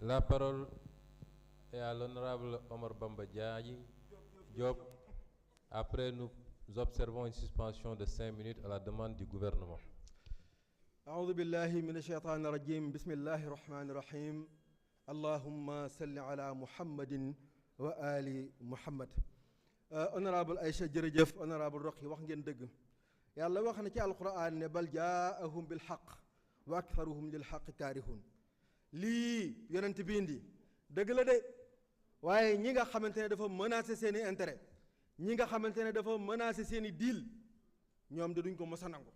La parole est à l'honorable Omar Bamba Diop. Après, nous observons une suspension de 5 minutes à la demande du gouvernement. أعوذ بالله من الشيطان الرجيم بسم الله الرحمن الرحيم اللهم صل على محمد وآل محمد. Honorable Aïcha jërëjëf, honorable Roqi wax ngeen dëgg yàlla wax na ci alquran ne bal jaahum bil haqq wa aktharuhum lil haqq kaarihun. lii yonent bi indi dëgg la de waaye ñi nga xamante ne dafa menacer seeni intérêt, ñi nga xamante ne dafa menacer seeni deal, ñoom de duñ ko mos a nangu.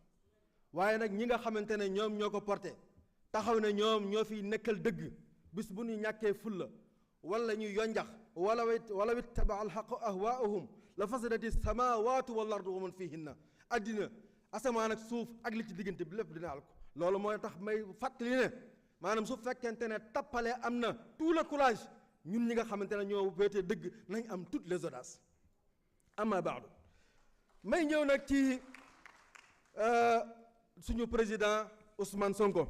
waaye nag ñi nga xamante ne ñoom ñoo ko porté taxaw ne ñoom ñoo fi nekkal dëgg bis bu ñu ñàkkee fulla wala ñu yonjax wala ittaba alxaqu ahwaahum la fasadati samawatu wal ardu wa man fihinna. addina asamaan ak suuf ak li ci diggante bi lépp dina al ko. loolu mooy tax may fàttali ne maanaam su fekkente ne tappale am na tout le courage, ñun ñi nga xamante ne ñoo féete dëgg nañ am toutes les audaces. amma baadu may ñëw nag ci suñu président Ousmane Sonko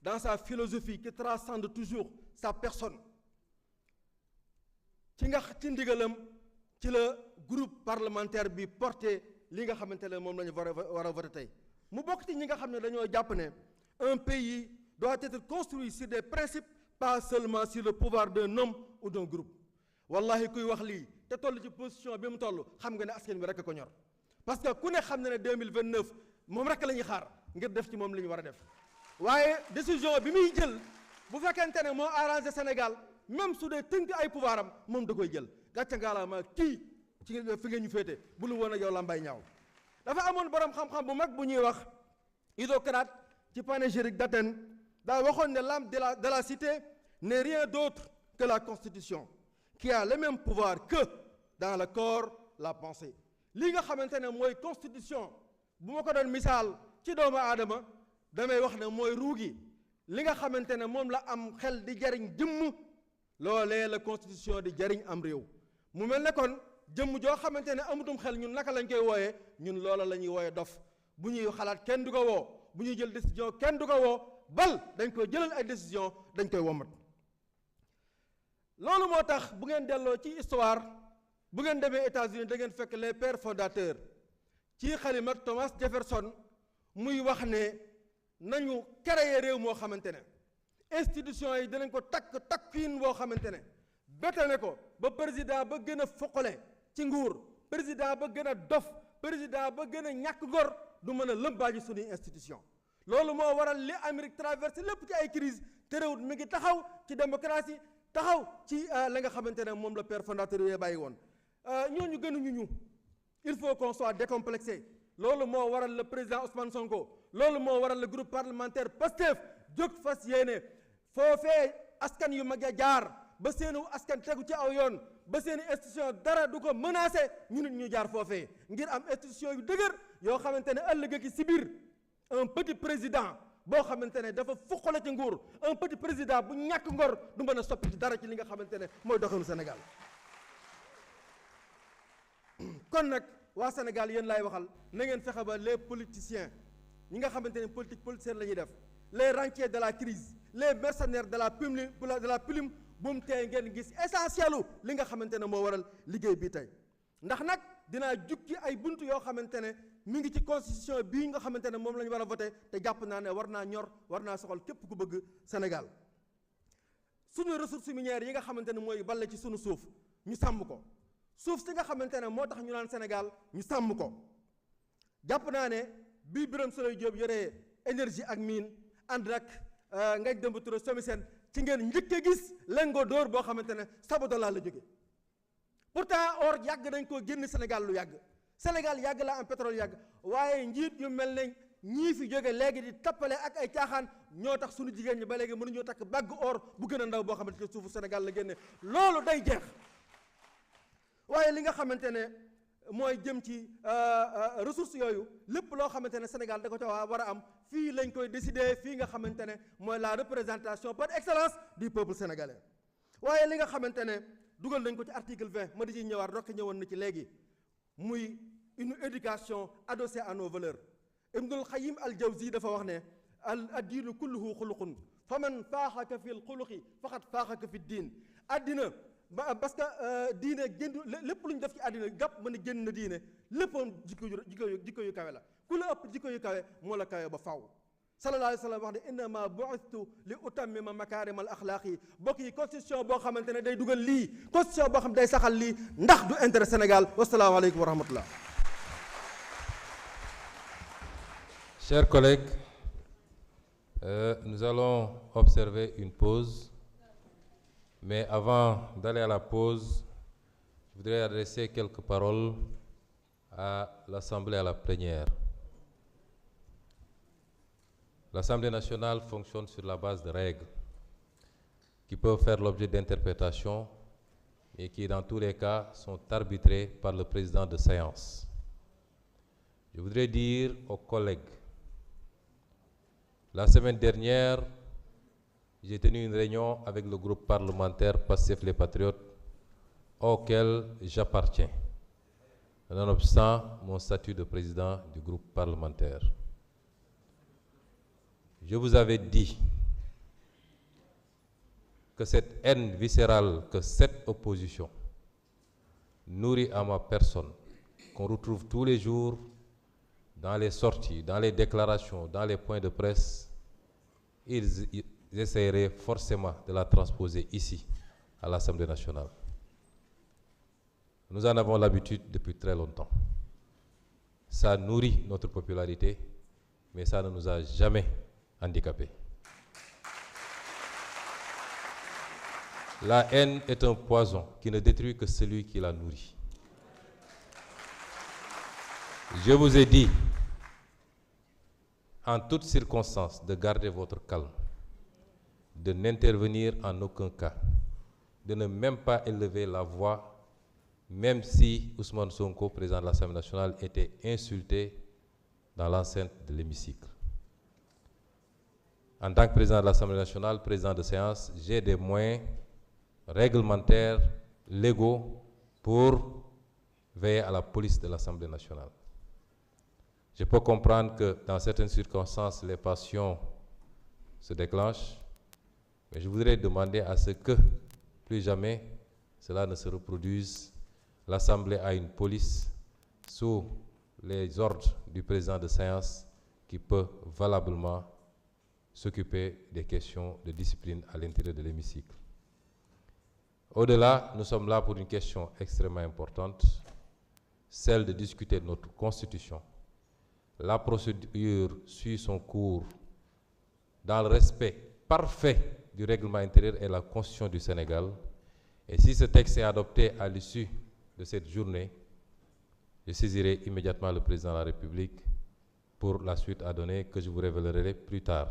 dans sa philosophie qui transcende toujours sa personne. ci ndigalam ci la groupe parlementaire bi porté li nga xamante ne moom la ñu war a voté tey mu bokk ci ñi nga xam ne dañoo jàpp ne un pays doit être construit sur des principes, pas seulement sur le pouvoir d'un homme ou d'un groupe. wallahi kuy wax lii te toll ci position bi mu toll xam nga ne askan bi rek ko ñor parce que ku ne xam na ne 2029 moom rek la ñuy xaar ngir def ci moom li ñu war a def. waaye décision bi muy jël bu fekkente ne moo arrangé Sénégal, même su dee tënk ay pouvoir am moom da koy jël. gàcce ngaalaama kii ci fi nga ñu féete bu lu woon ak yow la mbay ñaaw. dafa amoon borom xam-xam bu mag bu ñuy wax Isocrate ci panégyrique d'Athènes daa waxoon ne l'âme de la cité n'est rien d'autre que la constitution qui a le même pouvoir que dans le corps la pensée. li nga xamante ne mooy constitution bu ma ko doon misaal ci doomu aadama damay wax ne mooy ruugi li nga xamante ne moom la am xel di jariñ jëmm loolee la constitution di jariñ am réew. mu mel ne kon jëmm joo xamante ne amutum xel ñun naka lañ koy wooyee ñun loola la ñuy wooye dof. bu ñuy xalaat kenn du ko woo, bu ñuy jël décision kenn du ko woo, bal dañ koy jëlal ay décision dañ koy womat. loolu moo tax bu ngeen delloo ci histoire bu ngeen demee États-Unis da ngeen fekk les pères fondateurs ci xalima ak Thomas Jefferson muy wax ne nañu créer réew moo xamante ne institution yi dinañ ko takkiin boo xamante ne bétane ko ba président ba gën a foqale ci nguur, président ba gën a dof, président ba gën a ñàkk ngor du mën a lëmbaaji suñuy institution. loolu moo waral li Amérique traversé lépp ci ay crise te réewut mi ngi taxaw ci démocratie, taxaw ci la nga xamante ne moom la père fondateur yooyu bàyyi woon. ñooñu gënuñu ñu, il faut qu'on soit décomplexé. loolu moo waral le président Ousmane Sonko, loolu moo waral le groupe parlementaire Pastef jóg fas yéene foofee askan yu mag a jaar ba seenu askan tegu ci aw yoon, ba seeni institution dara du ko menacé, ñu nit ñu jaar foofee ngir am institution yu dëgër yoo xamante ne ëllëg ak si biir un petit président boo xamante ne dafa fuqale ci nguur, un petit président bu ñàkk ngor du mën a soppi ci dara ci li nga xamante ne mooy doxinu Sénégal. kon nag waa Sénégal yéen laay waxal na ngeen fexe ba les politiciens ñi nga xamante ne politique politicienne la ñuy def, les rentiers de la crise, les mercenaires de la plume bu mu tee ngeen gis essentielu li nga xamante ne moo waral liggéey bii tey. ndax nag dinaa jukki ay buntu yoo xamante ne mi ngi ci constitution bii nga xamante ne moom la ñu war a voté te jàpp naa ne war naa ñor, war naa soxal képp ku bëgg Sénégal. suñu ressources minières yi nga xamante ne mooy balle ci suñu suuf ñu sàmm ko, suuf si nga xamante ne moo tax ñu naan Sénégal ñu sàmm ko. jàpp naa ne bii Birame Souleye Diop yoree énergie ak mine ànd ak Ngagne Demba Touré SOMISEN ci ngeen njëkk a gis lingot d'or boo xamante ne Sabodala la jóge. pourtant or yàgg nañ koo génn Sénégal lu yàgg, Sénégal yàgg la am pétrole yàgg, waaye njiit yu mel ne ñii fi jóge léegi di tappale ak ay caaxaan ñoo tax suñu jigéen ñi ba léegi mënuñoo takk bàgg or bu gën a ndaw boo xamante ne suufu Sénégal la génne. loolu day jeex. waaye li nga xamante ne mooy jëm ci ressources yooyu lépp loo xamante ne Sénégal da ko ca war a am fii lañ koy décider, fii nga xamante ne mooy la représentation par excellence du peuple sénégalais. waaye li nga xamante ne dugal nañ ko ci article 20 ma di ci ñëwaat rokk ñëwoon na ci léegi muy une éducation adossée à nos valeurs. Ibnul Qayyim al-Jawzi dafa wax ne addiinu kulluhu xuluqun fa man faaxaka fi lxuluqi faqad faaxaka fi diin. addina parce que diine génn lépp lu ñu def ci àddina gàpp mën a génn na diine léppoon jikko yu kawe la ku la ëpp jikko yu kawe moo la kawe ba faw. sallallahu alayhi wa sallam wax ne innama bu'istu li utammima makarim al axlaaq yi bokk yi constitution boo xamante ne day dugal lii constitution boo xam day saxal lii ndax du intérêt Sénégal. wasalaamaaleykum wa rahmatullah. Chers collègues, nous allons observer une pause. Mais avant d'aller à la pause, je voudrais adresser quelques paroles à l'Assemblée, à la plénière. L'Assemblée nationale fonctionne sur la base de règles qui peuvent faire l'objet d'interprétations et qui, dans tous les cas, sont arbitrées par le président de séance. Je voudrais dire aux collègues, la semaine dernière, j'ai tenu une réunion avec le groupe parlementaire Pastef les Patriotes auquel j'appartiens, nonobstant mon statut de président du groupe parlementaire. Je vous avais dit que cette haine viscérale que cette opposition nourrit à ma personne, qu'on retrouve tous les jours dans les sorties, dans les déclarations, dans les points de presse, ils essaieraient forcément de la transposer ici, à l'Assemblée nationale. Nous en avons l'habitude depuis très longtemps. Ça nourrit notre popularité, mais ça ne nous a jamais handicapés. La haine est un poison qui ne détruit que celui qui la nourrit. Je vous ai dit, en toutes circonstances, de garder votre calme, de n'intervenir en aucun cas, de ne même pas élever la voix, même si Ousmane Sonko, président de l'Assemblée nationale, était insulté dans l'enceinte de l'hémicycle. En tant que président de l'Assemblée nationale, président de séance, j'ai des moyens réglementaires, légaux, pour veiller à la police de l'Assemblée nationale. Je peux comprendre que dans certaines circonstances, les passions se déclenchent, mais je voudrais demander à ce que, plus jamais, cela ne se reproduise. L'Assemblée a une police sous les ordres du président de séance qui peut valablement s'occuper des questions de discipline à l'intérieur de l'hémicycle. Au-delà, nous sommes là pour une question extrêmement importante, celle de discuter de notre Constitution. La procédure suit son cours dans le respect parfait du règlement intérieur et la Constitution du Sénégal. Et si ce texte est adopté à l'issue de cette journée, je saisirai immédiatement le président de la République pour la suite à donner que je vous révélerai plus tard.